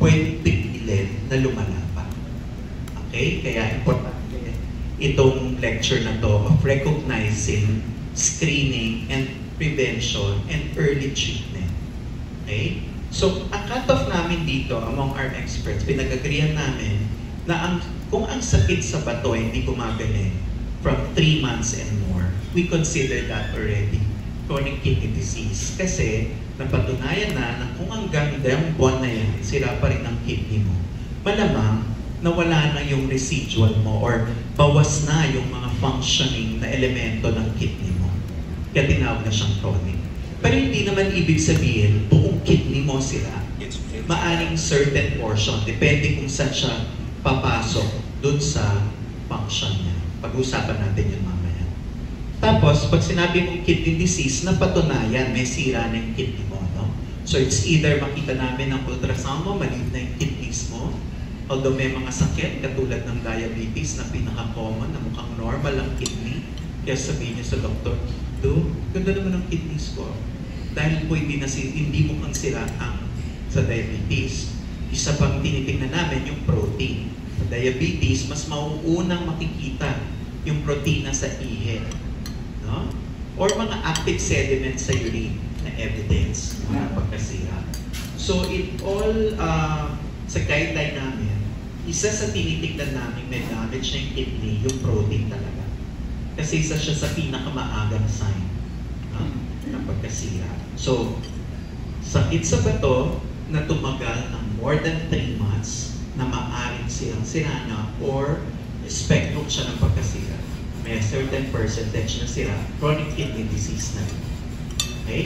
pwedeng pigilan na lumala pa. Okay? Kaya importante itong lecture na to of recognizing, screening, and prevention, and early treatment. Okay? So, ang cut-off namin dito among our experts, pinag-agreean namin na kung ang sakit sa bato ay hindi gumagaling from 3 months and more, we consider that already chronic kidney disease. Kasi napatunayan na kung hanggang yung buwan na yan, sila pa rin ang kidney mo, malamang nawala na yung residual mo or bawas na yung mga functioning na elemento ng kidney mo. Kaya tinawag na siyang chronic. Pero hindi naman ibig sabihin buong kidney mo sila. Maaring certain portion, depende kung saan siya papasok dun sa function niya. Pag-usapan natin yun mamaya. Tapos, pag sinabi mong kidney disease, napatunayan, may sira na yung kidney mo. No? So it's either makita namin ng ultrasound mo, maliit na yung kidneys mo, although may mga sakit, katulad ng diabetes na pinaka-common, na mukhang normal ang kidney, kaya sabihin niyo sa doktor, ganda naman ang kidneys ko. Dahil po hindi mukhang sila ang sa diabetes. Isa pang tinitingnan namin yung protein. Sa diabetes, mas mauunang makikita yung protina sa ihe. No? Or mga active sediments sa urine na evidence na pagkasira. So it all, sa guideline namin, isa sa tinitignan namin may damage na yung kidney, yung protein talaga. Kasi isa siya sa pinakamaagang sign ng pagkasira. So, sakit sa bato na tumagal ng more than 3 months na maaaring silang sirana or spectrum siya ng pagkasira. May a certain percentage na sira, chronic kidney disease na rin. Okay?